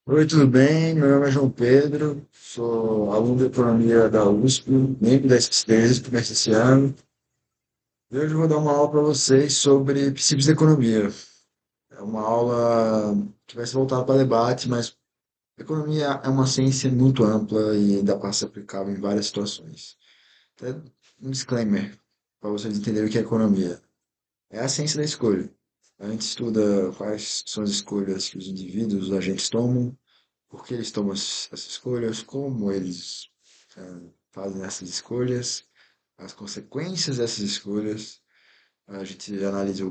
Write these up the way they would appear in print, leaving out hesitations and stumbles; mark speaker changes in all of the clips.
Speaker 1: Oi, tudo bem? Meu nome é João Pedro, sou aluno de economia da USP, membro da SC13, começa esse ano. E hoje eu vou dar uma aula para vocês sobre princípios da economia. É uma aula que vai ser voltada para debate, mas economia é uma ciência muito ampla e dá para ser aplicável em várias situações. Até um disclaimer para vocês entenderem o que é economia. É a ciência da escolha. A gente estuda quais são as escolhas que os indivíduos, os agentes tomam, por que eles tomam essas escolhas, como eles fazem essas escolhas, as consequências dessas escolhas. A gente analisa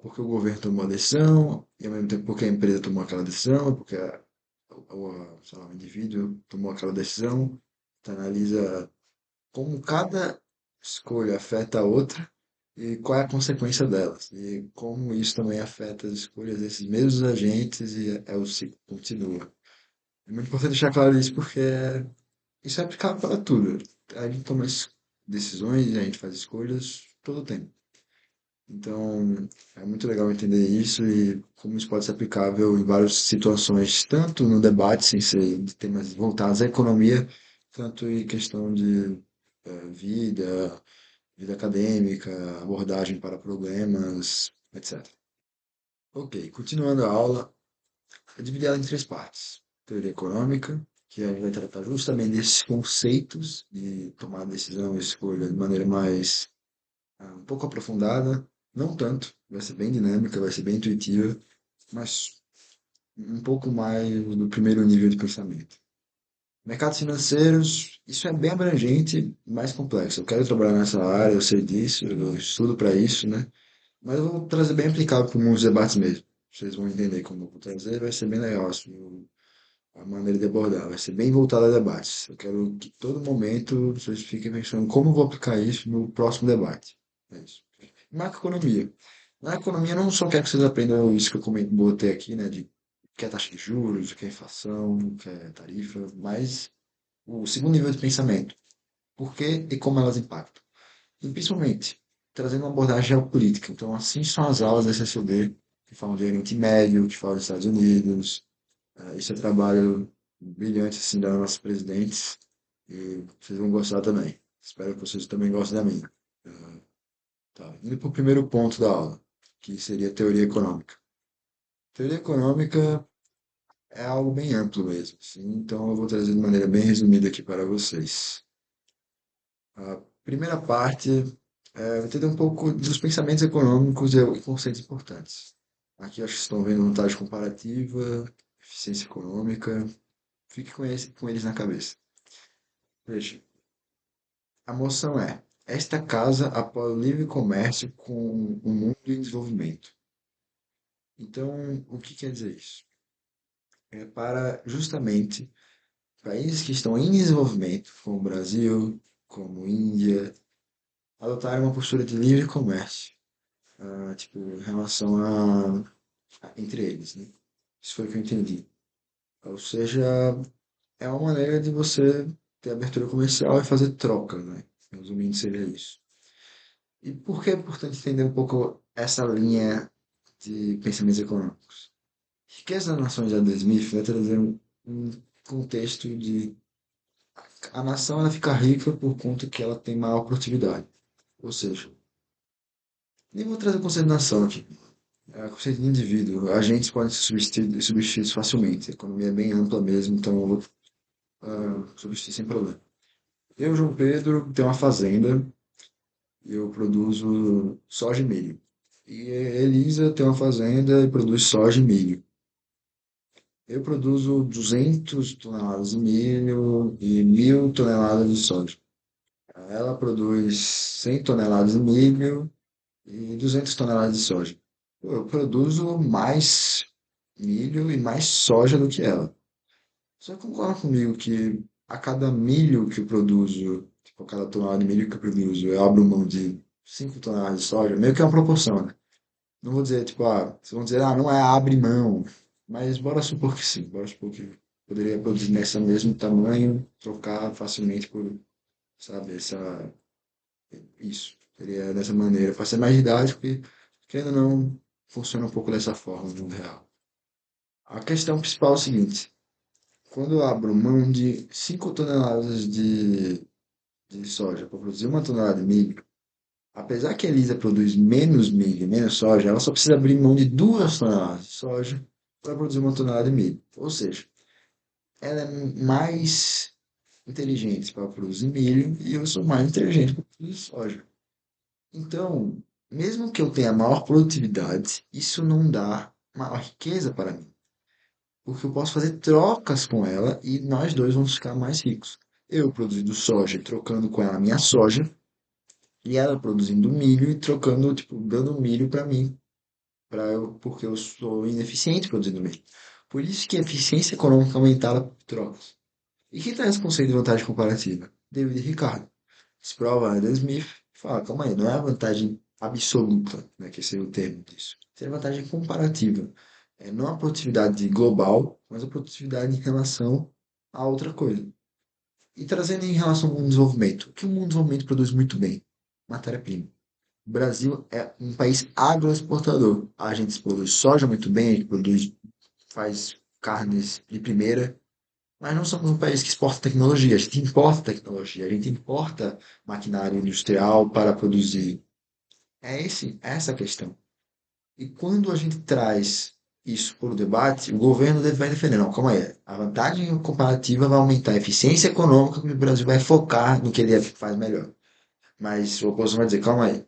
Speaker 1: por que o governo tomou a decisão, e ao mesmo tempo por que a empresa tomou aquela decisão, porque sei lá, o indivíduo tomou aquela decisão. A gente analisa como cada escolha afeta a outra e qual é a consequência delas. E como isso também afeta as escolhas desses mesmos agentes e o ciclo continua. É muito importante deixar claro isso porque isso é aplicável para tudo. A gente toma decisões, a gente faz escolhas todo o tempo. Então, é muito legal entender isso e como isso pode ser aplicável em várias situações, tanto no debate, sem ser de temas voltados à economia, tanto em questão de vida acadêmica, abordagem para problemas, etc. Ok, continuando a aula, eu dividi ela em três partes. Teoria econômica, que a gente vai tratar justamente desses conceitos de tomar decisão e escolha de maneira mais um pouco aprofundada, não tanto, vai ser bem dinâmica, vai ser bem intuitiva, mas um pouco mais do primeiro nível de pensamento. Mercados financeiros, isso é bem abrangente, mais complexo. Eu quero trabalhar nessa área, eu sei disso, eu estudo para isso, né? Mas eu vou trazer bem aplicável para os debates mesmo. Vocês vão entender como eu vou trazer, vai ser bem legal assim, a maneira de abordar, vai ser bem voltada a debates. Eu quero que todo momento vocês fiquem pensando como eu vou aplicar isso no próximo debate. É isso. Macroeconomia. Na economia, eu não só quero que vocês aprendam isso que eu botei aqui, né, de o que é taxa de juros, o que é inflação, o que é tarifa, mas o segundo nível de pensamento, por que e como elas impactam. E principalmente, trazendo uma abordagem geopolítica. Então, assim são as aulas da SSD, que falam de Oriente Médio, que falam dos Estados Unidos. Esse é trabalho brilhante, assim, da nossa presidente, e vocês vão gostar também. Espero que vocês também gostem da minha. Tá. Indo para o primeiro ponto da aula, que seria teoria econômica. Teoria econômica é algo bem amplo mesmo, assim, então eu vou trazer de maneira bem resumida aqui para vocês. A primeira parte é entender um pouco dos pensamentos econômicos e conceitos importantes. Aqui acho que estão vendo vantagem comparativa, eficiência econômica. Fique com eles na cabeça. Veja, a moção é: esta casa apoia o livre comércio com o mundo em desenvolvimento. Então, o que quer dizer isso? É para justamente países que estão em desenvolvimento, como o Brasil, como Índia, adotarem uma postura de livre comércio, tipo, em relação entre eles, né? Isso foi o que eu entendi. Ou seja, é uma maneira de você ter abertura comercial e fazer trocas, né? Resumindo, seria isso. E por que é importante entender um pouco essa linha de pensamentos econômicos? Riqueza das Nações de Adam Smith vai trazer um contexto de a nação ela fica rica por conta que ela tem maior produtividade. Ou seja, nem vou trazer o conceito de nação aqui. É o conceito de indivíduo. Agentes podem ser substituídos facilmente. A economia é bem ampla mesmo, então eu vou substituir sem problema. Eu, João Pedro, tenho uma fazenda e eu produzo soja e milho. E a Elisa tem uma fazenda e produz soja e milho. Eu produzo 200 toneladas de milho e 1.000 toneladas de soja. Ela produz 100 toneladas de milho e 200 toneladas de soja. Pô, eu produzo mais milho e mais soja do que ela. Você concorda comigo que a cada milho que eu produzo, tipo, a cada tonelada de milho que eu produzo, eu abro mão de 5 toneladas de soja? Meio que é uma proporção, né? Não vou dizer, tipo, vocês vão dizer, não é abre mão. Mas bora supor que sim, bora supor que poderia produzir nesse mesmo tamanho, trocar facilmente por, sabe, isso. Seria dessa maneira, para ser mais didático e, querendo ou não, funciona um pouco dessa forma no mundo real. A questão principal é o seguinte. quando eu abro mão de 5 toneladas de soja para produzir 1 tonelada de milho, apesar que a Elisa produz menos milho e menos soja, ela só precisa abrir mão de 2 toneladas de soja para produzir 1 tonelada de milho. Ou seja, ela é mais inteligente para produzir milho e eu sou mais inteligente para produzir soja. Então, mesmo que eu tenha maior produtividade, isso não dá maior riqueza para mim, porque eu posso fazer trocas com ela e nós dois vamos ficar mais ricos. Eu produzindo soja e trocando com ela a minha soja, e ela produzindo milho e trocando, tipo, dando milho para mim, porque eu sou ineficiente produzindo milho. Por isso que a eficiência econômica é aumentada por trocas. E quem traz esse conceito de vantagem comparativa? David Ricardo. Sprova Adam Smith fala, calma aí, não é a vantagem absoluta, né, que esse é o termo disso. Isso é a vantagem comparativa. É não a produtividade global, mas a produtividade em relação a outra coisa. E trazendo em relação ao mundo do desenvolvimento, o que o mundo do desenvolvimento produz muito bem? Matéria-prima. O Brasil é um país agroexportador. A gente produz soja muito bem, a gente produz, faz carnes de primeira, mas não somos um país que exporta tecnologia. A gente importa tecnologia, a gente importa maquinário industrial para produzir. Essa a questão. E quando a gente traz isso para o debate, o governo vai defender, não, calma aí, a vantagem comparativa vai aumentar a eficiência econômica, porque o Brasil vai focar no que ele faz melhor. Mas o oposição vai dizer, calma aí,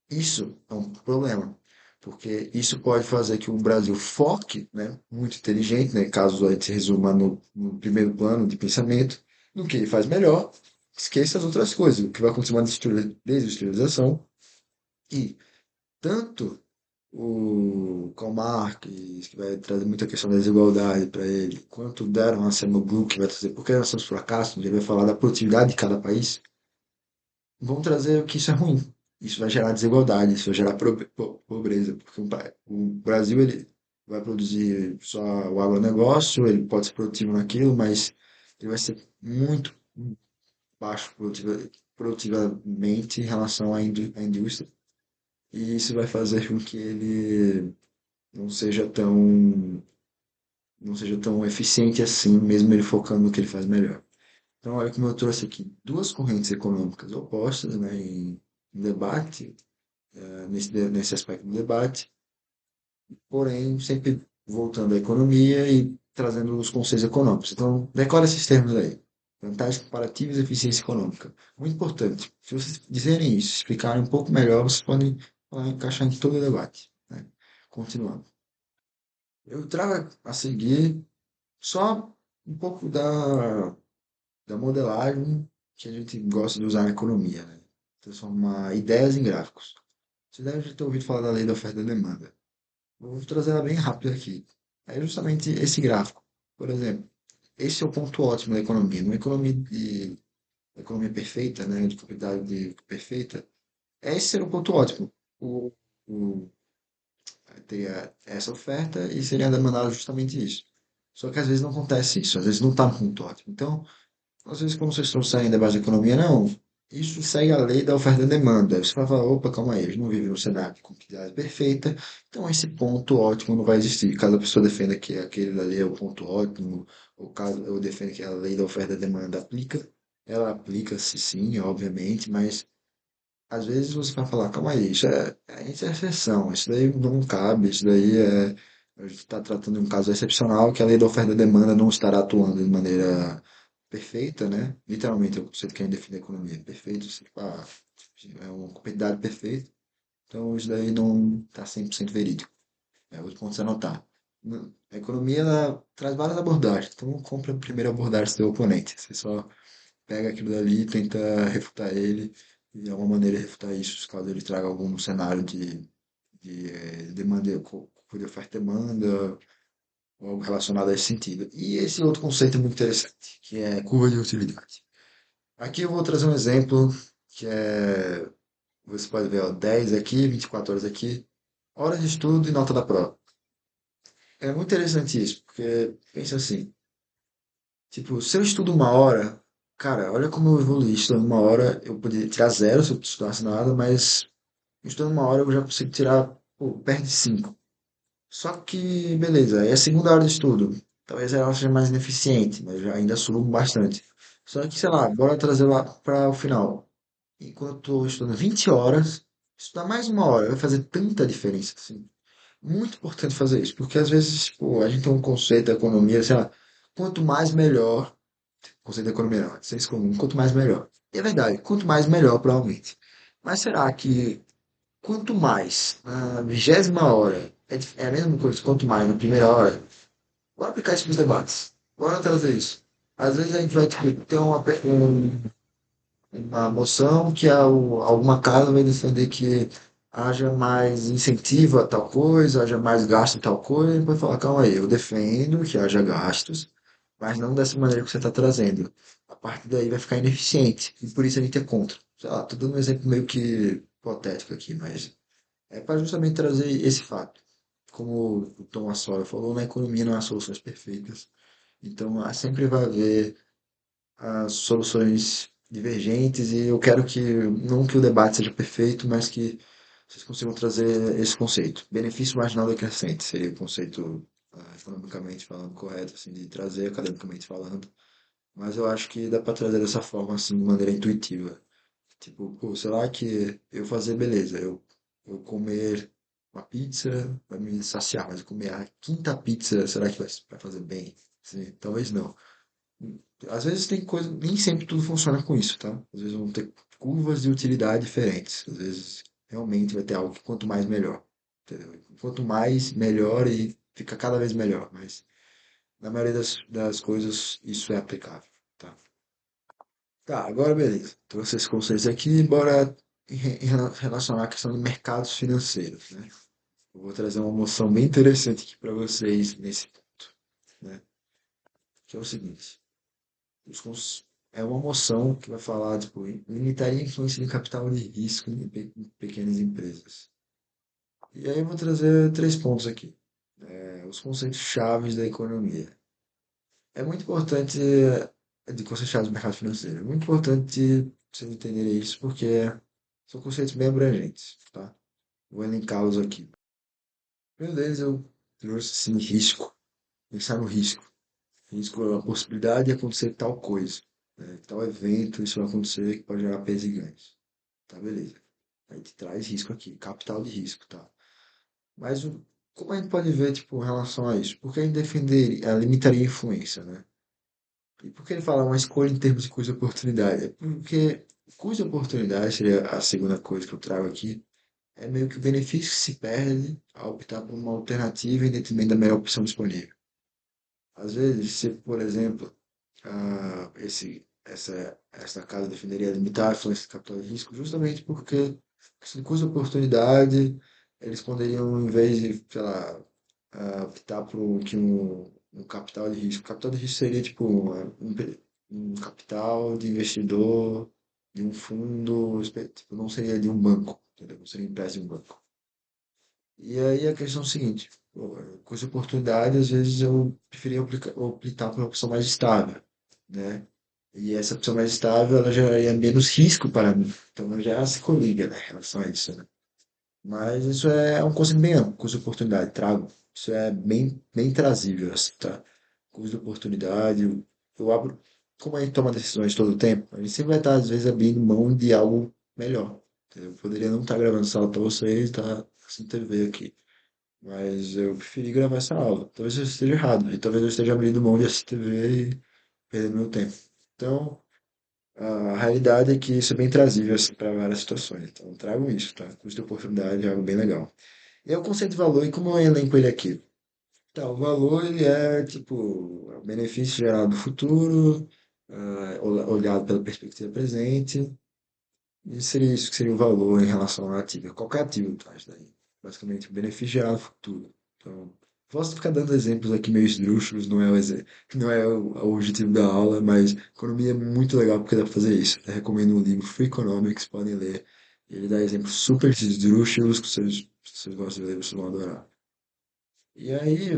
Speaker 1: isso é um problema, porque isso pode fazer que o Brasil foque, né, muito inteligente, né, caso a gente se resuma no primeiro plano de pensamento, no que ele faz melhor, esqueça as outras coisas, o que vai acontecer uma desindustrialização, e tanto o Karl Marx, que vai trazer muita questão da desigualdade para ele, quanto o Darwin Blue, que vai trazer por que nós somos fracassos, ele vai falar da produtividade de cada país, vão trazer que isso é ruim. Isso vai gerar desigualdade, isso vai gerar pobreza, porque o Brasil ele vai produzir só o agronegócio, ele pode ser produtivo naquilo, mas ele vai ser muito baixo produtivamente em relação à indústria, e isso vai fazer com que ele não seja tão eficiente assim, mesmo ele focando no que ele faz melhor. Então, olha como eu trouxe aqui duas correntes econômicas opostas, né, em debate, nesse aspecto do debate, porém sempre voltando à economia e trazendo os conceitos econômicos. Então, decora esses termos aí. Vantagens comparativas e eficiência econômica. Muito importante. Se vocês dizerem isso, explicarem um pouco melhor, vocês podem encaixar em todo o debate. Né? Continuando. Eu trago a seguir só um pouco da modelagem que a gente gosta de usar na economia, né? Transformar ideias em gráficos. Você deve já ter ouvido falar da lei da oferta e demanda. Vou trazer ela bem rápido aqui. É justamente esse gráfico. Por exemplo, esse é o ponto ótimo da economia. Numa economia perfeita, né, de propriedade perfeita, esse seria o ponto ótimo. O, o, teria essa oferta e seria demandado justamente isso. Só que às vezes não acontece isso, às vezes não está no ponto ótimo. Então, às vezes, quando vocês trouxerem da base da economia, não, isso segue a lei da oferta e demanda. Você vai falar, opa, calma aí, a gente não vive num cenário de competitividade perfeita, então esse ponto ótimo não vai existir. Caso a pessoa defenda que aquele ali é o ponto ótimo, ou caso eu defenda que a lei da oferta e demanda aplica, ela aplica-se sim, obviamente, mas às vezes você vai falar, calma aí, isso é exceção, isso daí não cabe, isso daí é. A gente está tratando de um caso excepcional que a lei da oferta e demanda não estará atuando de maneira perfeita, né? Literalmente é o conceito que a gente define a economia. Perfeito, assim, tipo, é uma competitividade perfeita. Então isso daí não está 100% verídico. É outro ponto a se anotar. A economia ela traz várias abordagens. Então não compra a primeira abordagem do seu oponente. Você só pega aquilo dali e tenta refutar ele e de alguma maneira refutar isso, caso ele traga algum cenário de demanda, de oferta e demanda, ou algo relacionado a esse sentido. E esse outro conceito é muito interessante, que é curva de utilidade. Aqui eu vou trazer um exemplo que é, você pode ver, ó, 10 aqui, 24 horas aqui, horas de estudo e nota da prova. É muito interessante isso, porque pensa assim, tipo, se eu estudo 1 hora, cara, olha como eu evoluí. Estudando 1 hora, eu poderia tirar zero se eu estudasse nada, mas estudando 1 hora eu já consigo tirar, pô, perto de 5. Só que, beleza, é a segunda hora de estudo. talvez ela seja mais ineficiente, mas eu ainda subo bastante. Só que, sei lá, bora trazer lá para o final. Enquanto estou estudando 20 horas, estudar mais uma hora vai fazer tanta diferença, assim. Muito importante fazer isso, porque às vezes, tipo, a gente tem um conceito da economia, sei lá, quanto mais melhor, conceito da economia não, é senso comum, quanto mais melhor. E é verdade, quanto mais melhor, provavelmente. Mas será que quanto mais na 20ª hora é a mesma coisa, quanto mais na primeira hora? Bora aplicar isso nos debates. Bora trazer isso. Às vezes a gente vai tipo, ter uma moção que alguma casa vai defender que haja mais incentivo a tal coisa, haja mais gasto em tal coisa, e vai falar, calma aí, eu defendo que haja gastos, mas não dessa maneira que você está trazendo. A partir daí vai ficar ineficiente, e por isso a gente é contra. Sei lá, tô dando um exemplo meio que hipotético aqui, mas é para justamente trazer esse fato. Como o Thomas Sowell falou, na economia não há soluções perfeitas. Então, sempre vai haver soluções divergentes e eu quero que, não que o debate seja perfeito, mas que vocês consigam trazer esse conceito. Benefício marginal decrescente seria o conceito, economicamente falando, correto, assim, de trazer academicamente falando. Mas eu acho que dá para trazer dessa forma, assim, de maneira intuitiva. Tipo, pô, será que eu fazer, beleza, eu comer uma pizza vai me saciar, mas eu comer a quinta pizza, será que vai fazer bem? Sim, talvez não. Às vezes tem coisa, nem sempre tudo funciona com isso, tá? Às vezes vão ter curvas de utilidade diferentes. Às vezes realmente vai ter algo que quanto mais melhor, entendeu? Quanto mais melhor e fica cada vez melhor, mas na maioria das coisas isso é aplicável, tá? Tá, agora beleza. Trouxe esses conceitos aqui, bora relacionar a questão de mercados financeiros, né? Eu vou trazer uma moção bem interessante aqui para vocês nesse ponto, né? Que é o seguinte. É uma moção que vai falar, tipo, limitaria a influência de capital de risco em pequenas empresas. E aí eu vou trazer três pontos aqui. Os conceitos chaves da economia. É muito importante, de conceitos chaves do mercado financeiro. É muito importante vocês entenderem isso, porque são conceitos bem abrangentes, tá? Vou elencá-los aqui. O primeiro deles eu trouxe, assim, risco. Pensar no risco. Risco é a possibilidade de acontecer tal coisa, né? Tal evento, isso vai acontecer que pode gerar perdas e ganhos. Tá, beleza. A gente traz risco aqui, capital de risco, tá? Mas como a gente pode ver, tipo, em relação a isso? Por que a gente defenderia, limitaria a influência, né? E por que ele fala uma escolha em termos de custo-oportunidade? É porque custo-oportunidade seria a segunda coisa que eu trago aqui. É meio que o benefício que se perde ao optar por uma alternativa em detrimento da melhor opção disponível. Às vezes, se, por exemplo, essa casa defenderia limitar a influência do capital de risco justamente porque, se custo oportunidade, eles poderiam, em vez de, sei lá, optar por um capital de risco. Capital de risco seria tipo um capital de investidor de um fundo, tipo, não seria de um banco, entendeu? Não seria empréstimo de um banco. E aí a questão é o seguinte, pô, com essa oportunidade, às vezes eu preferia optar por uma opção mais estável, né? E essa opção mais estável, ela geraria menos risco para mim. Então já se coliga, né, em relação a isso, né? Mas isso é um conceito bem amplo, custo de oportunidade, trago. Isso é bem trazível, assim, tá? Custo de oportunidade, eu abro. Como a gente toma decisões todo o tempo, a gente sempre vai estar, às vezes, abrindo mão de algo melhor. Entendeu? Eu poderia não estar gravando essa aula para vocês, tá? Assim, TV aqui. Mas eu preferi gravar essa aula. Talvez eu esteja errado, e talvez eu esteja abrindo mão de assistir TV e perdendo meu tempo. Então, a realidade é que isso é bem trazível assim, para várias situações. Então, trago isso, tá? Custo de oportunidade é algo bem legal. E é o conceito de valor, e como eu elenco ele aqui? Então, o valor, ele é, tipo, o benefício gerado no futuro, olhado pela perspectiva presente, e seria isso que seria o valor em relação ao ativo. Qualquer ativo traz daí. Basicamente, o benefício gerado no futuro. Então, posso ficar dando exemplos aqui meio esdrúxulos, não é o objetivo da aula, mas economia é muito legal porque dá para fazer isso. Eu recomendo o livro Free Economics, podem ler. Ele dá exemplos super esdrúxulos que se vocês gostam de ler, vocês vão adorar. E aí,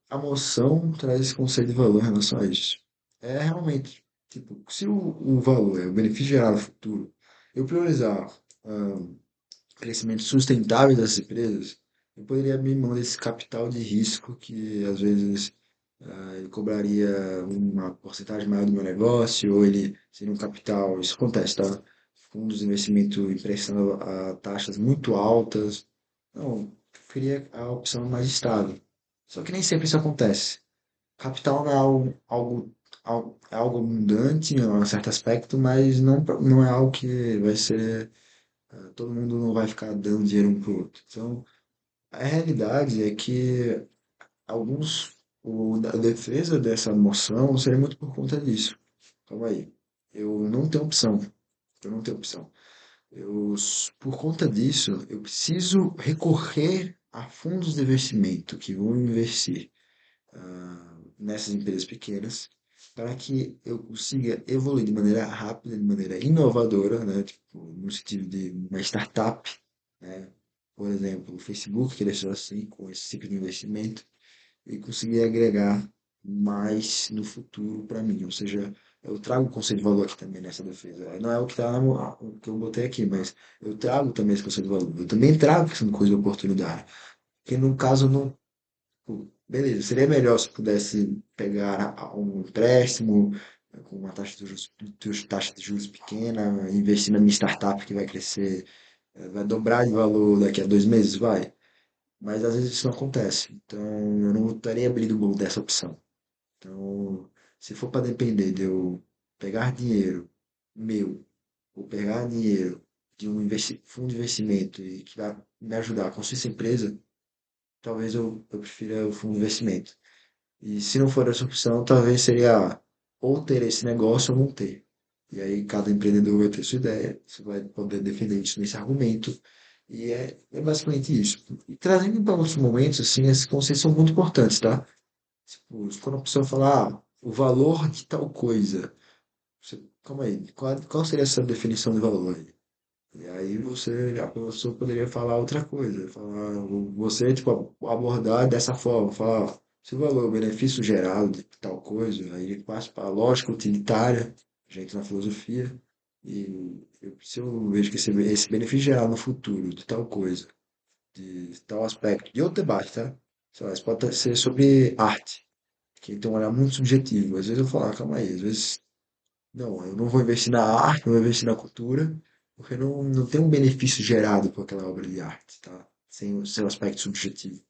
Speaker 1: a moção traz esse conceito de valor em relação a isso? É realmente, tipo, se o valor é o benefício gerado no futuro, eu priorizar ah, crescimento sustentável das empresas, eu poderia abrir mão desse capital de risco que às vezes Ele cobraria uma porcentagem maior do meu negócio, ou ele seria um capital. Isso acontece, tá? Fundos de investimento emprestando a taxas muito altas. Não, eu preferia a opção mais estável. Só que nem sempre isso acontece. Capital não é é algo abundante em um certo aspecto, mas não é algo que vai ser. Todo mundo não vai ficar dando dinheiro um pro outro. Então, a realidade é que a defesa dessa moção seria muito por conta disso. Calma aí. Eu não tenho opção. Eu não tenho opção. Por conta disso, eu preciso recorrer a fundos de investimento que vão investir nessas empresas pequenas para que eu consiga evoluir de maneira rápida, de maneira inovadora, né? Tipo, no sentido de uma startup, né? Por exemplo, o Facebook cresceu assim, com esse tipo de investimento e conseguir agregar mais no futuro para mim. Ou seja, eu trago o conceito de valor aqui também nessa defesa. Não é o que tá o que eu botei aqui, mas eu trago também esse conceito de valor. Eu também trago a questão de coisa de oportunidade. Porque no caso, não, pô, beleza, seria melhor se pudesse pegar um empréstimo com uma taxa de juros pequena, investir na minha startup que vai crescer, vai dobrar de valor daqui a 2 meses, vai. Mas às vezes isso não acontece. Então eu não estaria abrindo mão dessa opção. Então, se for para depender de eu pegar dinheiro meu, ou pegar dinheiro de um fundo de investimento e que vai me ajudar a construir essa empresa, talvez eu prefira o fundo de investimento. E se não for essa opção, talvez seria ou ter esse negócio ou não ter. E aí cada empreendedor vai ter sua ideia, você vai poder defender isso nesse argumento. E é basicamente isso. E trazendo para outros momentos, assim, esses conceitos são muito importantes, tá? Tipo, quando a pessoa fala, o valor de tal coisa. Calma aí, qual seria essa definição de valor aí? E aí a pessoa poderia falar outra coisa, falar, você, tipo, abordar dessa forma, falar, ó, se o valor, o benefício gerado de tal coisa, aí ele passa para a lógica utilitária, gente na filosofia, e se eu vejo que esse benefício gerado no futuro de tal coisa, de tal aspecto, de outro debate, tá? Sei lá, isso pode ser sobre arte, que tem um olhar muito subjetivo. Às vezes eu falo, calma aí, às vezes não, eu não vou investir na arte, não vou investir na cultura, porque não tem um benefício gerado por aquela obra de arte, tá? Sem o seu aspecto subjetivo.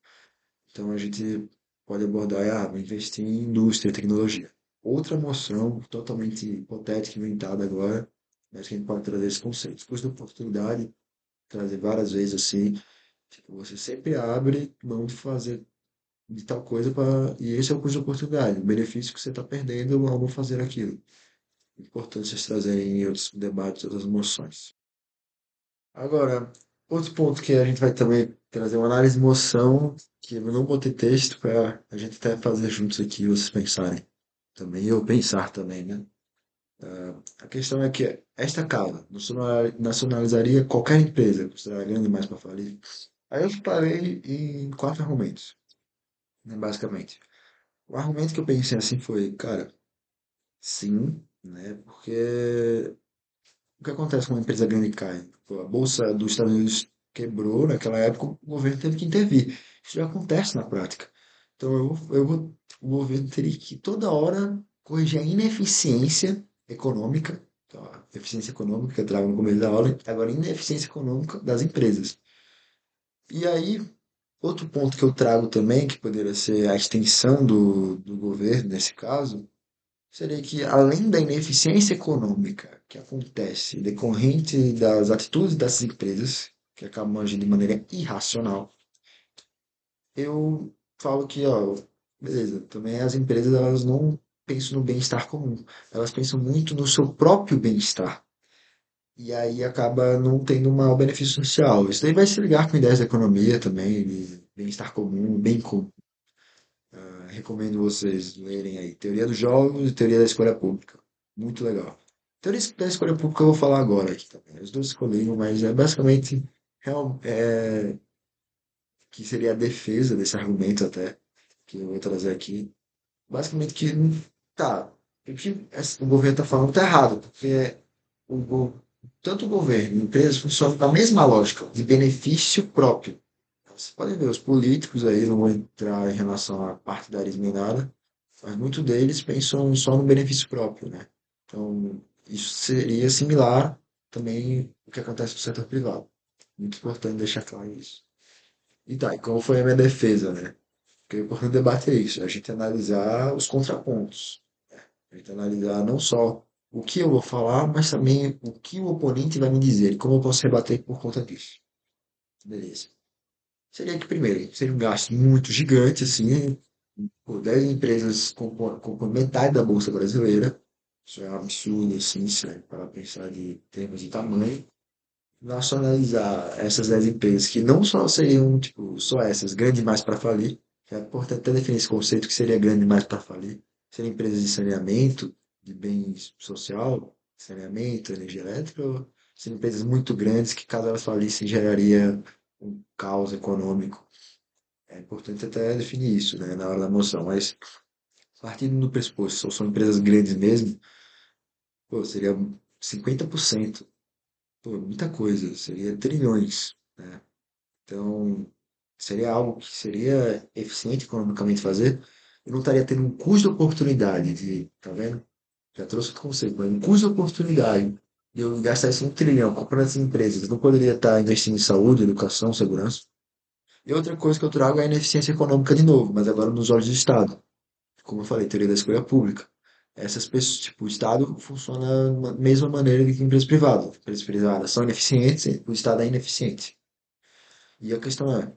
Speaker 1: Então a gente pode abordar, vou investir em indústria, tecnologia. Outra moção totalmente hipotética, inventada agora, mas que a gente pode trazer esse conceito. Depois da oportunidade, trazer várias vezes assim, tipo, você sempre abre mão de fazer de tal coisa para. E esse é o custo de oportunidade, o benefício que você está perdendo ao não fazer aquilo. Importante vocês trazerem em outros debates, outras moções. Agora, outro ponto que a gente vai também trazer uma análise de moção, que eu não botei texto para a gente até fazer juntos aqui, vocês pensarem também, e eu pensar também, né? A questão é que esta casa nacionalizaria qualquer empresa, considerada grande demais para falir. Aí eu parei em quatro argumentos, né, basicamente. O argumento que eu pensei assim foi, cara, sim, né? Porque o que acontece quando uma empresa grande cai? Pô, a bolsa dos Estados Unidos quebrou naquela época, o governo teve que intervir. Isso já acontece na prática. Então o governo teria que toda hora corrigir a ineficiência econômica, então, a eficiência econômica que eu trago no começo da aula, agora a ineficiência econômica das empresas. E aí, outro ponto que eu trago também, que poderia ser a extensão do governo nesse caso, seria que, além da ineficiência econômica que acontece decorrente das atitudes dessas empresas, que acabam agindo de maneira irracional, eu falo que, ó, beleza, também as empresas elas não pensam no bem-estar comum, elas pensam muito no seu próprio bem-estar. E aí acaba não tendo um benefício social. Isso daí vai se ligar com ideias da economia também, de bem-estar comum, bem comum. Recomendo vocês lerem aí Teoria dos Jogos e Teoria da Escolha Pública. Muito legal. Teoria da Escolha Pública eu vou falar agora aqui também. Os dois escolheram, mas é basicamente que seria a defesa desse argumento até, que eu vou trazer aqui. Basicamente que, tá, o que o governo está falando está errado, porque o, go- tanto o governo e empresas funcionam na mesma lógica, de benefício próprio. Você pode ver, os políticos aí, não vou entrar em relação a partidarismo nem nada, Mas muitos deles pensam só no benefício próprio, né? Então, isso seria similar também o que acontece no setor privado. Muito importante deixar claro isso. E tá, e qual foi a minha defesa, né? Porque o importante debate é isso, a gente analisar os contrapontos. A gente analisar não só o que eu vou falar, mas também o que o oponente vai me dizer e como eu posso rebater por conta disso. Beleza. Seria que, primeiro, seria um gasto muito gigante, assim, por 10 empresas compõem metade da Bolsa Brasileira. Isso é um absurdo, assim, se é para pensar de termos de tamanho. Nacionalizar essas 10 empresas, que não só seriam, tipo, só essas, grande demais para falir, que é importante até definir esse conceito que seria grande demais para falir, seriam empresas de saneamento, de bens social, saneamento, energia elétrica, ou seriam empresas muito grandes que, caso elas falissem, geraria um caos econômico. É importante até definir isso, né, na hora da moção, mas partindo do pressuposto, são empresas grandes mesmo, pô, seria 50%, pô, muita coisa, seria trilhões, né? Então, seria algo que seria eficiente economicamente fazer, eu não estaria tendo um custo de oportunidade de, tá vendo? Já trouxe outro conceito, mas um custo de oportunidade de eu gastar esse 1 trilhão comprando essas empresas, eu não poderia estar investindo em saúde, educação, segurança. E outra coisa que eu trago é a ineficiência econômica de novo, mas agora nos olhos do Estado. Como eu falei, teoria da escolha pública. Essas pessoas, tipo, o Estado funciona da mesma maneira que empresas privadas. Empresas privadas são ineficientes, o Estado é ineficiente. E a questão é,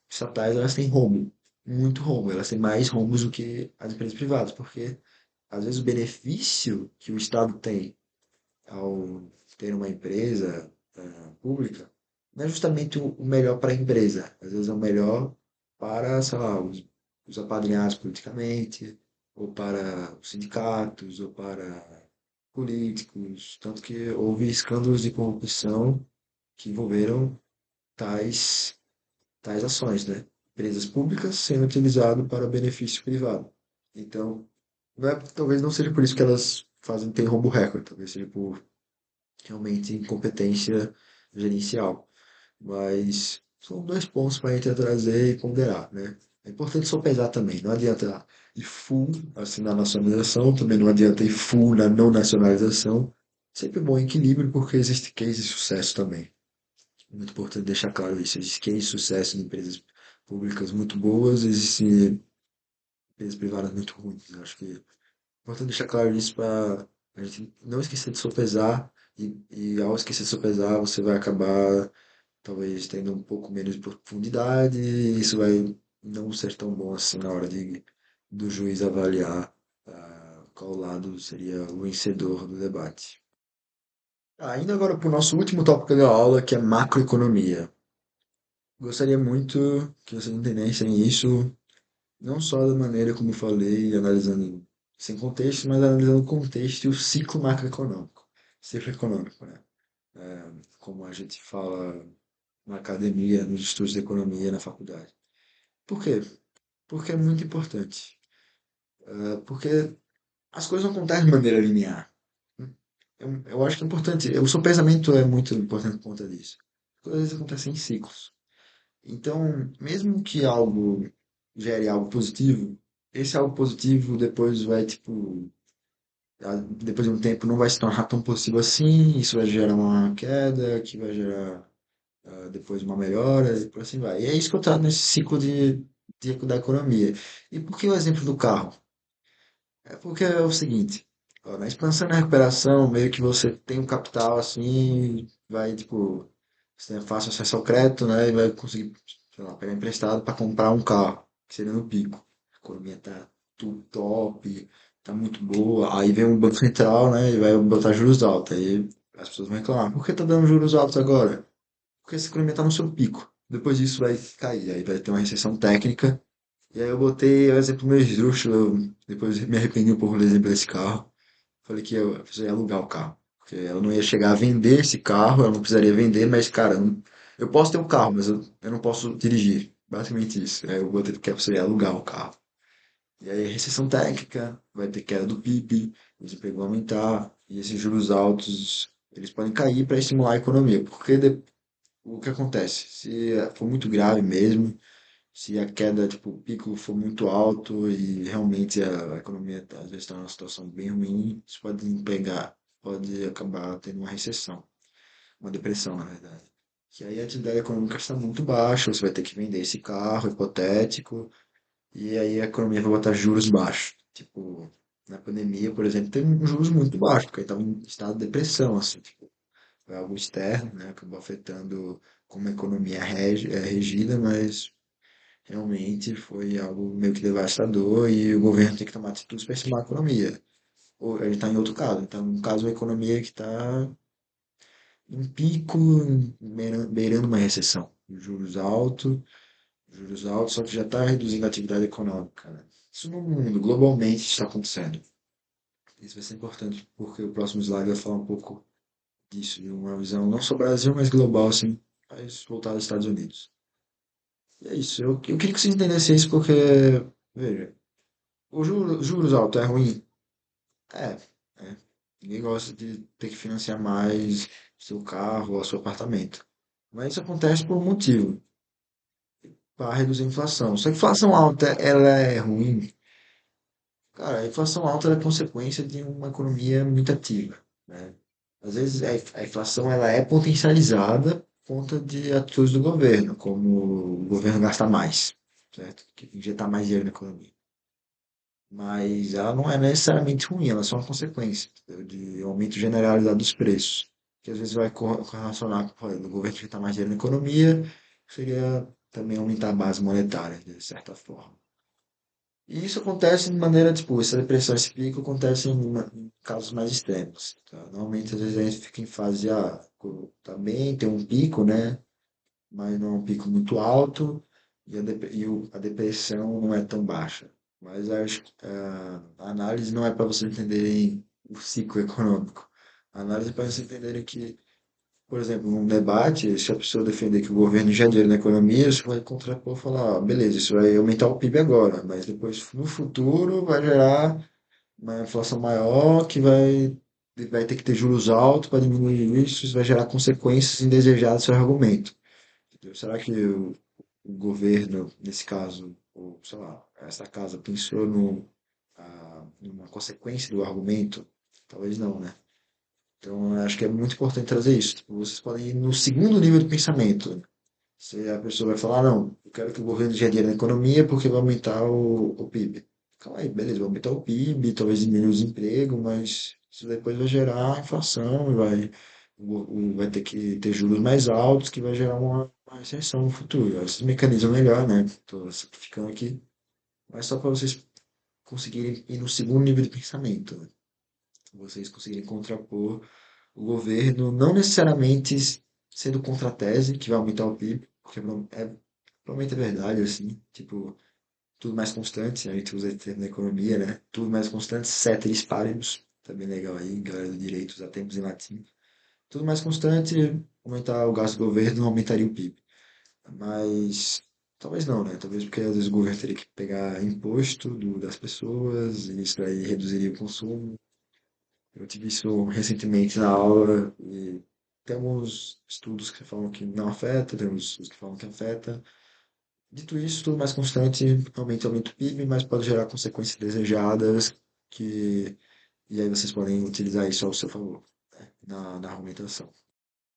Speaker 1: estatais elas têm rombo, muito rombo, elas têm mais rombos do que as empresas privadas, porque às vezes o benefício que o Estado tem ao ter uma empresa pública não é justamente o melhor para a empresa, às vezes é o melhor para, sei lá, os apadrinhados politicamente, ou para os sindicatos, ou para políticos, tanto que houve escândalos de corrupção que envolveram tais tais ações, né? Empresas públicas sendo utilizado para benefício privado. Então, talvez não seja por isso que elas fazem tem rombo recorde, talvez seja por realmente incompetência gerencial. Mas são dois pontos para a gente trazer e ponderar, né? É importante sopesar também, não adianta ir full assim na nacionalização, também não adianta ir full na não nacionalização. Sempre bom equilíbrio, porque existe case de sucesso também. Muito importante deixar claro isso. Existe case de sucesso em empresas públicas muito boas, existem empresas privadas muito ruins. Eu acho que é importante deixar claro isso para a gente não esquecer de sopesar e ao esquecer de sopesar você vai acabar talvez tendo um pouco menos de profundidade e isso vai não ser tão bom assim na hora do juiz avaliar qual lado seria o vencedor do debate. Indo agora para o nosso último tópico da aula, que é macroeconomia. Gostaria muito que vocês entendessem isso, não só da maneira como eu falei, analisando sem contexto, mas analisando o contexto e o ciclo macroeconômico, ciclo econômico, né? Como a gente fala na academia, nos estudos de economia na faculdade. Por quê? Porque é muito importante. Porque as coisas não acontecem de maneira linear. Eu acho que é importante, o seu pensamento é muito importante por conta disso. As coisas acontecem em ciclos. Então, mesmo que algo gere algo positivo, esse algo positivo depois vai, tipo, depois de um tempo não vai se tornar tão positivo assim, isso vai gerar uma queda, que vai gerar depois uma melhora, e por assim vai. E é isso que eu trato nesse ciclo da economia. E por que o exemplo do carro? É porque é o seguinte, ó, na expansão e na recuperação, meio que você tem um capital assim, vai, tipo, você tem fácil acesso ao crédito, né, e vai conseguir, sei lá, pegar emprestado para comprar um carro, que seria no pico. A economia tá tudo top, tá muito boa, aí vem um banco central, né, e vai botar juros altos, aí as pessoas vão reclamar, por que tá dando juros altos agora? Porque essa economia tá no seu pico. Depois disso vai cair, aí vai ter uma recessão técnica, e aí eu botei o exemplo meio esdrúxulo, eu depois me arrependi um pouco do exemplo desse carro. Falei que eu precisaria alugar o carro. Porque ela não ia chegar a vender esse carro, ela não precisaria vender, mas, cara, eu posso ter um carro, mas eu não posso dirigir. Basicamente isso. Aí eu botei que eu precisaria alugar o carro. E aí, recessão técnica, vai ter queda do PIB, o desemprego vai aumentar, e esses juros altos, eles podem cair para estimular a economia. Porque o que acontece? Se for muito grave mesmo, Se a queda, tipo, o pico for muito alto e realmente a economia às vezes está numa situação bem ruim, isso pode pegar, pode acabar tendo uma recessão, uma depressão, na verdade. Que aí a atividade econômica está muito baixa, você vai ter que vender esse carro hipotético, e aí a economia vai botar juros baixos. Tipo, na pandemia, por exemplo, teve um juros muito baixos, porque aí estava em estado de depressão, assim, tipo, foi algo externo, né? Acabou afetando como a economia é regida, mas realmente foi algo meio que devastador e o governo tem que tomar atitudes para estimar a economia. Ou ele está em outro caso. Então, no caso, a economia que está em pico, beirando uma recessão. Juros altos, só que já está reduzindo a atividade econômica, né? Isso no mundo, globalmente, está acontecendo. Isso vai ser importante, porque o próximo slide vai falar um pouco disso, de uma visão não só Brasil, mas global, assim, mas voltada aos Estados Unidos. E é isso. Eu queria que vocês entendessem isso porque, veja, juros altos é ruim? É, é. Ninguém gosta de ter que financiar mais seu carro ou seu apartamento. Mas isso acontece por um motivo, para reduzir a inflação. Só que a inflação alta, ela é ruim. Cara, a inflação alta é consequência de uma economia muito ativa, né? Às vezes a inflação ela é potencializada por conta de atitudes do governo, como o governo gasta mais, certo? Que injetar mais dinheiro na economia. Mas ela não é necessariamente ruim, ela é só uma consequência, entendeu? De aumento generalizado dos preços. Que às vezes vai correlacionar com o governo injetar mais dinheiro na economia, seria também aumentar a base monetária, de certa forma. E isso acontece de maneira, tipo, essa depressão, esse pico acontece em casos mais extremos, tá? Normalmente, às vezes a gente fica em fase de, tá bem, tem um pico, né? Mas não é um pico muito alto a depressão não é tão baixa. Mas acho que a análise não é para vocês entenderem o ciclo econômico. A análise é para vocês entenderem que, por exemplo, num debate, se a pessoa defender que o governo já dinheiro na economia, isso vai contrapor e falar, beleza, isso vai aumentar o PIB agora, mas depois, no futuro, vai gerar uma inflação maior que vai ter que ter juros altos para diminuir isso, isso vai gerar consequências indesejadas do seu argumento. Entendeu? Será que o governo, nesse caso, ou sei lá, essa casa pensou numa consequência do argumento? Talvez não, né? Então, eu acho que é muito importante trazer isso. Tipo, vocês podem ir no segundo nível de pensamento. Se a pessoa vai falar, não, eu quero que o governo gere dinheiro na economia porque vai aumentar o PIB. Calma aí, beleza, vai aumentar o PIB, talvez diminuir o desemprego, mas isso depois vai gerar inflação, vai ter que ter juros mais altos, que vai gerar uma recessão no futuro. Esses mecanismos melhor, né? Estou simplificando aqui, mas só para vocês conseguirem ir no segundo nível de pensamento, né? Vocês conseguirem contrapor o governo, não necessariamente sendo contra a tese que vai aumentar o PIB, porque provavelmente é verdade, assim, tipo, tudo mais constante, a gente usa esse termo na economia, né? Tudo mais constante, ceteris paribus, tá bem legal aí, galera do direito, usar termos em latim. Tudo mais constante, aumentar o gasto do governo não aumentaria o PIB. Mas talvez não, né? Talvez porque às vezes o governo teria que pegar imposto das pessoas, e isso aí reduziria o consumo. Eu tive isso recentemente na aula e temos estudos que falam que não afeta, temos estudos que falam que afeta. Dito isso, tudo mais constante, aumenta o PIB, mas pode gerar consequências desejadas que e aí vocês podem utilizar isso ao seu favor, né, na argumentação.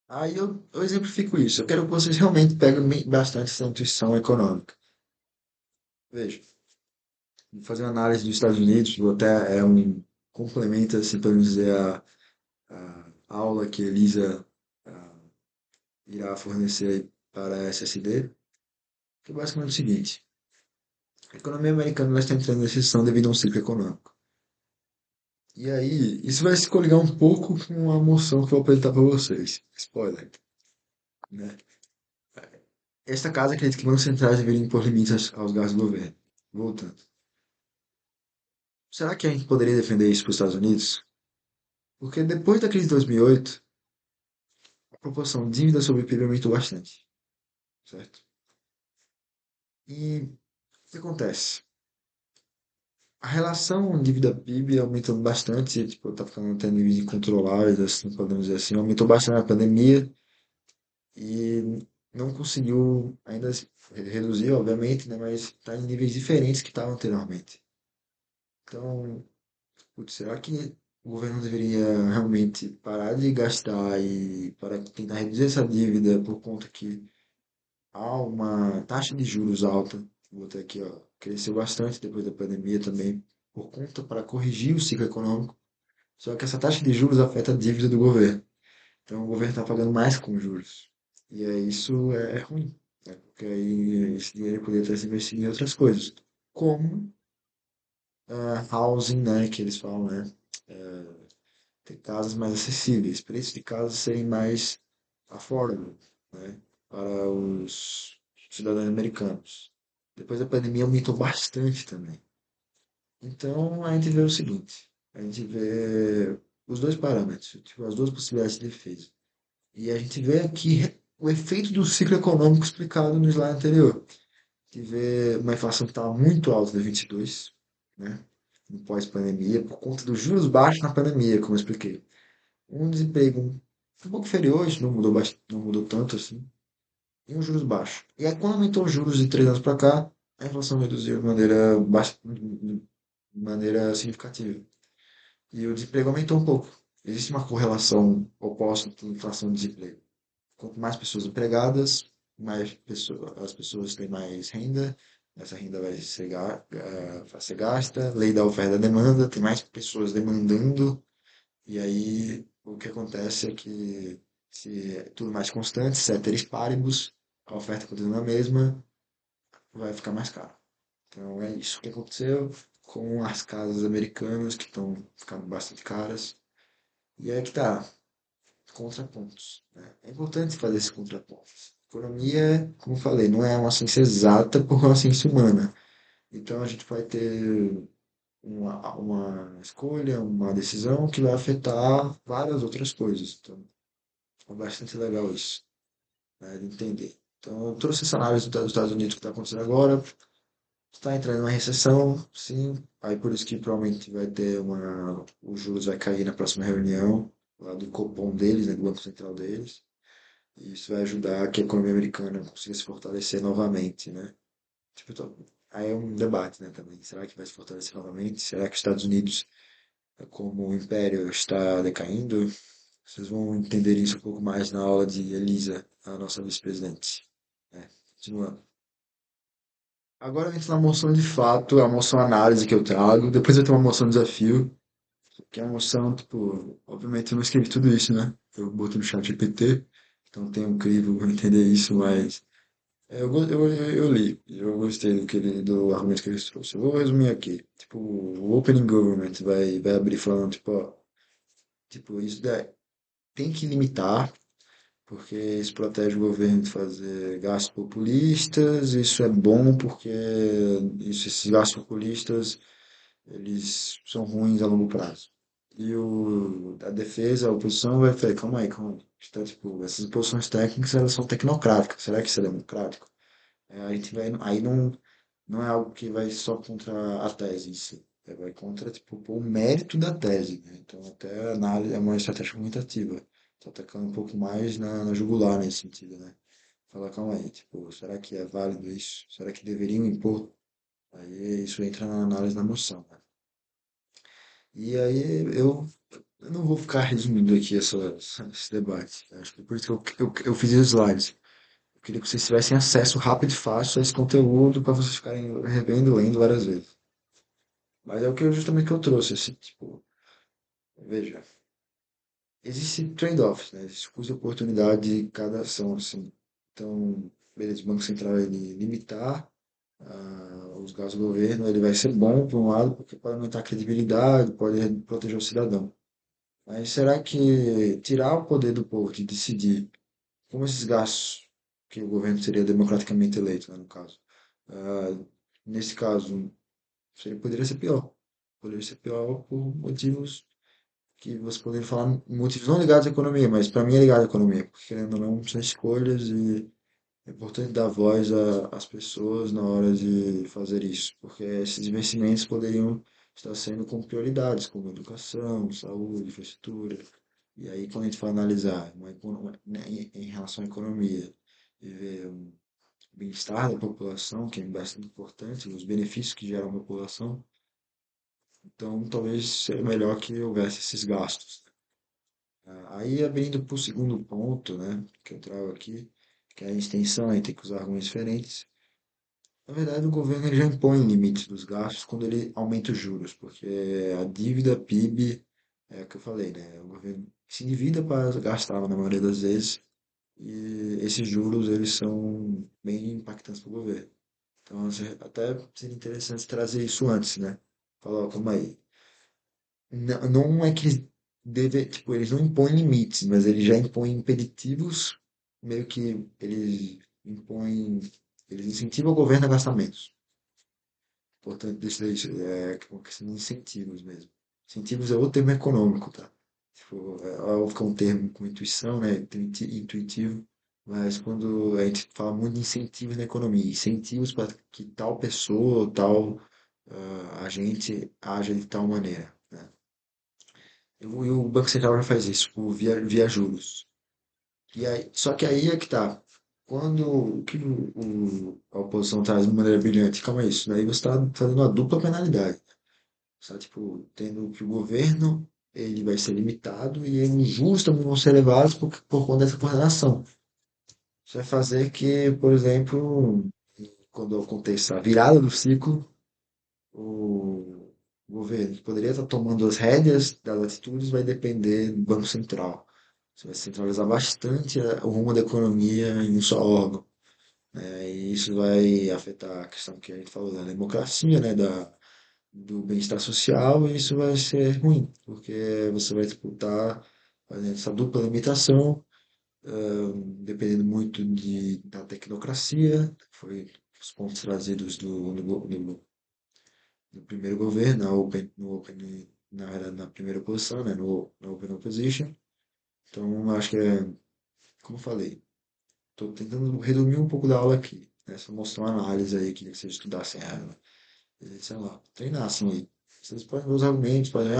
Speaker 1: Aí eu exemplifico isso. Eu quero que vocês realmente peguem bastante essa intuição econômica. Veja, vou fazer uma análise dos Estados Unidos, vou até é um complemento, assim, para dizer a aula que a Elisa ah, irá fornecer aí para a SSD, que é basicamente o seguinte. A economia americana está entrando em recessão devido a um ciclo econômico. E aí, isso vai se coligar um pouco com a moção que eu vou apresentar para vocês. Spoiler, né? Esta casa acredita que bancos centrais deveriam impor limites aos gastos do governo. Voltando. Será que a gente poderia defender isso para os Estados Unidos? Porque depois da crise de 2008, a proporção de dívida sobre o PIB aumentou bastante, certo? E o que acontece? A relação dívida-PIB aumentando bastante, tipo, tá ficando até níveis incontroláveis, assim, podemos dizer assim, aumentou bastante na pandemia. E não conseguiu ainda reduzir, obviamente, né, mas está em níveis diferentes que estava anteriormente. Então, putz, será que o governo deveria realmente parar de gastar e para tentar reduzir essa dívida por conta que há uma taxa de juros alta? Vou botar aqui, ó, cresceu bastante depois da pandemia também, por conta para corrigir o ciclo econômico. Só que essa taxa de juros afeta a dívida do governo. Então o governo está pagando mais com juros. E aí isso é ruim, né? Porque aí esse dinheiro poderia estar se investindo em outras coisas, como housing, né, que eles falam, né? Ter casas mais acessíveis, preços de casas serem mais affordable, né, para os cidadãos americanos. Depois da pandemia aumentou bastante também. Então a gente vê o seguinte, a gente vê os dois parâmetros, tipo, as duas possibilidades de defesa. E a gente vê aqui o efeito do ciclo econômico explicado no slide anterior. A gente vê uma inflação que estava muito alta em 2022, né? No pós-pandemia, por conta dos juros baixos na pandemia, como eu expliquei. Um desemprego um pouco inferior, isso não mudou, não mudou tanto assim, e um juros baixos. E aí, quando aumentou os juros de 3 anos para cá, a inflação reduziu de maneira significativa. E o desemprego aumentou um pouco. Existe uma correlação oposta entre inflação e desemprego. Quanto mais pessoas empregadas, as pessoas têm mais renda, essa renda vai ser gasta, lei da oferta e da demanda, tem mais pessoas demandando, e aí o que acontece é que se é tudo mais constante, ceteris paribus, a oferta continua a mesma, vai ficar mais caro. Então é isso que aconteceu com as casas americanas que estão ficando bastante caras. E aí que tá, contrapontos, né? É importante fazer esses contrapontos. Economia, como eu falei, não é uma ciência exata porque é uma ciência humana. Então a gente vai ter uma escolha, uma decisão que vai afetar várias outras coisas. Então é bastante legal isso, né, de entender. Então eu trouxe essa análise dos Estados Unidos que está acontecendo agora. Está entrando em uma recessão, sim. Aí por isso que provavelmente vai ter uma. Os juros vai cair na próxima reunião, lá do Copom deles, né, do Banco Central deles. E isso vai ajudar que a economia americana consiga se fortalecer novamente, né? Tipo, aí é um debate, né, também. Será que vai se fortalecer novamente? Será que os Estados Unidos, como império, está decaindo? Vocês vão entender isso um pouco mais na aula de Elisa, a nossa vice-presidente. É, continuando. Agora entra na moção de fato, a moção análise que eu trago. Depois eu tenho uma moção desafio, que é uma moção, tipo, obviamente eu não escrevi tudo isso, né? Eu botei no chat GPT, então tem um crivo para entender isso, mas eu li, eu gostei do argumento que eles trouxeram. Eu vou resumir aqui. Tipo, o Opening Government vai abrir falando, tipo, ó, tipo, isso daí tem que limitar, porque isso protege o governo de fazer gastos populistas, isso é bom porque esses gastos populistas, eles são ruins a longo prazo. E a defesa, a oposição vai falar, calma aí, calma aí. Tá, tipo, essas posições técnicas, elas são tecnocráticas. Será que isso é democrático? A gente vai, aí não é algo que vai só contra a tese em si. Vai contra, tipo, o mérito da tese, né? Então, até a análise é uma estratégia argumentativa. Tá atacando um pouco mais na jugular nesse sentido, né? Falar, calma aí, tipo, será que é válido isso? Será que deveriam impor? Aí isso entra na análise da moção, né? E aí eu não vou ficar resumindo aqui esse debate. Acho que por isso que eu fiz os slides. Eu queria que vocês tivessem acesso rápido e fácil a esse conteúdo para vocês ficarem revendo, lendo várias vezes. Mas é o que justamente que eu trouxe, esse tipo, veja, existe trade-offs, né? Existe custo e oportunidade de cada ação, assim. Então, beleza, o Banco Central ele limitar os gastos do governo, ele vai ser bom por um lado, porque pode aumentar a credibilidade, pode proteger o cidadão. Mas será que tirar o poder do povo de decidir como esses gastos, que o governo seria democraticamente eleito, né, no caso, ah, nesse caso, poderia ser pior. Poderia ser pior por motivos que você poderia falar, motivos não ligados à economia, mas para mim é ligado à economia, porque querendo ou não, são escolhas e é importante dar voz às pessoas na hora de fazer isso, porque esses investimentos poderiam estar sendo com prioridades, como educação, saúde, infraestrutura. E aí, quando a gente for analisar né, em relação à economia, e ver o bem-estar da população, que é bastante importante, os benefícios que geram a população. Então, talvez seria melhor que houvesse esses gastos. Aí, abrindo para o segundo ponto, né, que eu trago aqui, que é a extensão, aí tem que usar argumentos diferentes. Na verdade, o governo ele já impõe limites dos gastos quando ele aumenta os juros, porque a dívida PIB, é o que eu falei, né? O governo se endivida para gastar na maioria das vezes, e esses juros eles são bem impactantes para o governo. Então, assim, até seria interessante trazer isso antes, né? Falar, ó, calma aí. Não é que eles tipo, eles não impõem limites, mas eles já impõem impeditivos, meio que eles incentivam o governo a gastar menos. Portanto, deixa daí é uma questão de incentivos mesmo. Incentivos é outro termo econômico, tá? Tipo, é óbvio que é um termo com intuição, né? Intuitivo, mas quando a gente fala muito de incentivos na economia, incentivos para que tal pessoa ou tal agente haja de tal maneira, né? E o Banco Central já faz isso, via juros. E aí, só que aí é que tá. Quando o que a oposição traz de maneira brilhante, calma isso, daí você está fazendo uma dupla penalidade. Só, tipo, tendo que o governo ele vai ser limitado e os juros também vão ser elevados por conta dessa coordenação. Isso vai fazer que, por exemplo, quando aconteça a virada do ciclo, o governo que poderia estar tomando as rédeas das atitudes vai depender do Banco Central. Isso vai centralizar bastante o rumo da economia em um só órgão, né? E isso vai afetar a questão que a gente falou da democracia, né? Do bem-estar social, e isso vai ser ruim, porque você vai disputar fazendo essa dupla limitação, dependendo muito da tecnocracia, que foi os pontos trazidos no primeiro governo, na verdade, na primeira posição, né, no Open Opposition. Então, acho que como eu falei, estou tentando resumir um pouco da aula aqui, né, só mostrar uma análise aí, que vocês estudassem ela, e, sei lá, treinassem aí. Vocês podem ver os argumentos, podem,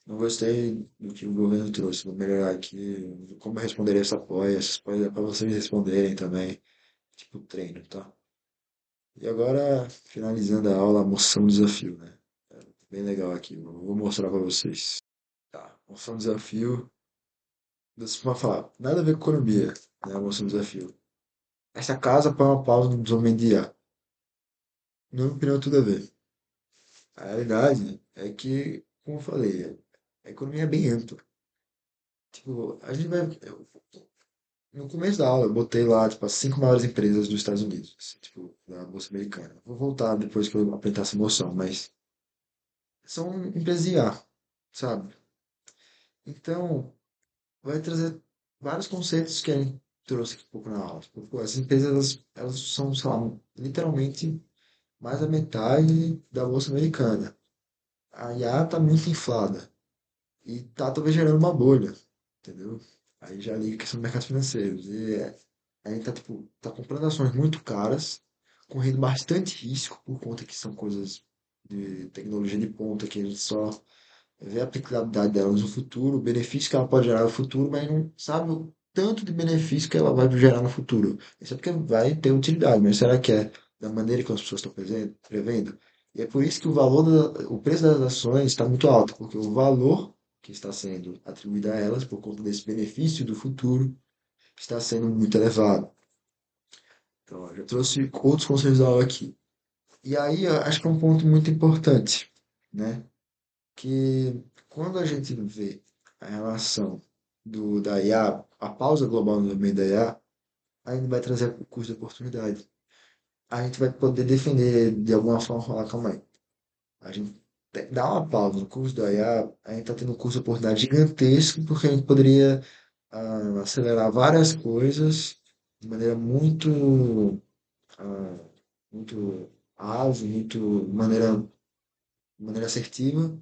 Speaker 1: não gostei do que o governo trouxe, vou melhorar aqui, como eu responderia essa apoia, essas coisas para vocês responderem também, tipo treino, tá? E agora, finalizando a aula, moção desafio, né? Bem legal aqui, vou mostrar para vocês. Tá, moção desafio. Você vai falar, nada a ver com economia, né? A moção desafio. Essa casa põe uma pausa no desenvolvimento de IA. Na minha opinião, tudo a ver. A realidade é que, como eu falei, a economia é bem ampla. Tipo, a gente vai. No começo da aula, eu botei lá, tipo, as 5 maiores empresas dos Estados Unidos, assim, tipo, da Bolsa Americana. Vou voltar depois que eu apertar essa moção, mas são empresas de IA, sabe? Então, vai trazer vários conceitos que a gente trouxe aqui um pouco na aula. Tipo, pô, essas empresas, elas são, sei lá, literalmente mais da metade da Bolsa Americana. A IA está muito inflada e está talvez gerando uma bolha, entendeu? Aí já liga a questão do mercado financeiro. A gente tá, tipo, tá comprando ações muito caras, correndo bastante risco por conta que são coisas de tecnologia de ponta que a gente só vê a aplicabilidade delas no futuro, o benefício que ela pode gerar no futuro, mas não sabe o tanto de benefício que ela vai gerar no futuro. Isso é porque vai ter utilidade, mas será que é da maneira que as pessoas estão prevendo? E é por isso que o preço das ações está muito alto, porque o valor que está sendo atribuído a elas por conta desse benefício do futuro está sendo muito elevado. Então, ó, já trouxe outros conceitos da aula aqui. E aí, eu acho que é um ponto muito importante, né? Que quando a gente vê a relação da IA, a pausa global no meio da IA, ainda vai trazer o custo de oportunidade. A gente vai poder defender de alguma forma, falar, calma aí, a gente dá uma pausa no curso da IA, a gente está tendo um custo de oportunidade gigantesco, porque a gente poderia acelerar várias coisas de maneira ah, muito ágil, de maneira assertiva,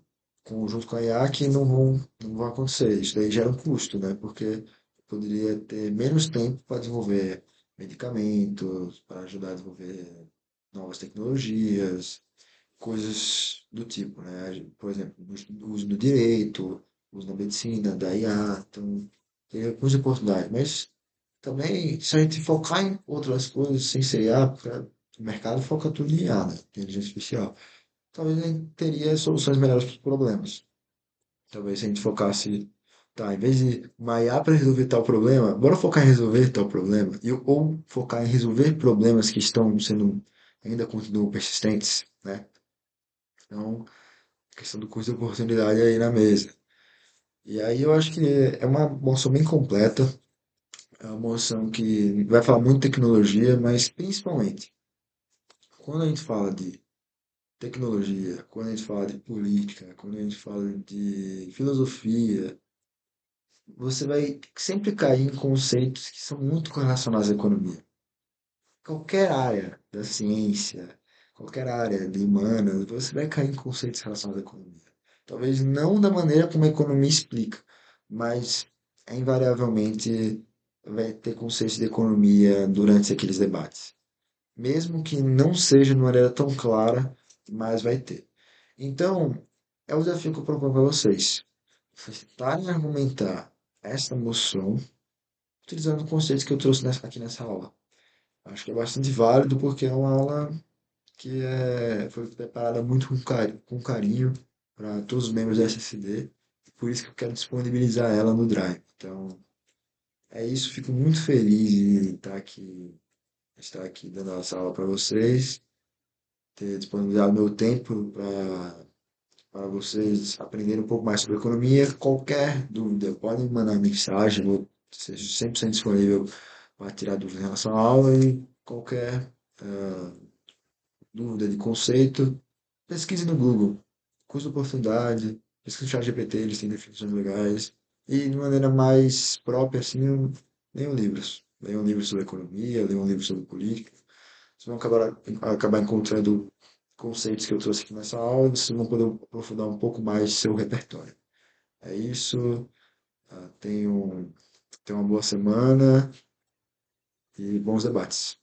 Speaker 1: junto com a IA, que não vão acontecer. Isso daí gera um custo, né? Porque poderia ter menos tempo para desenvolver medicamentos, para ajudar a desenvolver novas tecnologias, coisas do tipo, né? Por exemplo, o uso no direito, o uso na medicina, da IA, então, tem recursos e oportunidades, mas Também, se a gente focar em outras coisas sem ser IA, porque o mercado foca tudo em IA, né? Inteligência artificial. Talvez a gente teria soluções melhores para os problemas. Talvez se a gente focasse, tá, em vez de uma IA para resolver tal problema, bora focar em resolver tal problema. Ou focar em resolver problemas que estão sendo, ainda continuam persistentes, né? Então, a questão do custo de oportunidade aí na mesa. E aí eu acho que é uma moção bem completa, é uma moção que vai falar muito de tecnologia, mas principalmente, quando a gente fala de tecnologia, quando a gente fala de política, quando a gente fala de filosofia, você vai sempre cair em conceitos que são muito correlacionados à economia. Qualquer área da ciência, qualquer área de humanas, você vai cair em conceitos relacionados à economia. Talvez não da maneira como a economia explica, mas invariavelmente vai ter conceitos de economia durante aqueles debates. Mesmo que não seja de maneira tão clara, mas vai ter. Então, é o desafio que eu proponho para vocês. Vocês tentarem argumentar essa moção utilizando conceitos que eu trouxe aqui nessa aula. Acho que é bastante válido porque é uma aula que foi preparada muito com carinho para todos os membros da SSD. Por isso que eu quero disponibilizar ela no Drive. Então, é isso. Fico muito feliz de estar aqui dando essa aula para vocês, ter disponibilizado meu tempo para vocês aprenderem um pouco mais sobre economia. Qualquer dúvida, podem me mandar mensagem, vou ser 100% disponível para tirar dúvidas em relação à aula e qualquer dúvida de conceito, pesquise no Google. Custo de oportunidade, pesquise no ChatGPT, eles têm definições legais. E de maneira mais própria, assim, leiam livros. Leiam livros sobre economia, leiam livros sobre política. Vocês vão acabar encontrando conceitos que eu trouxe aqui nessa aula e vocês vão poder aprofundar um pouco mais seu repertório. É isso. Tenham uma boa semana e bons debates.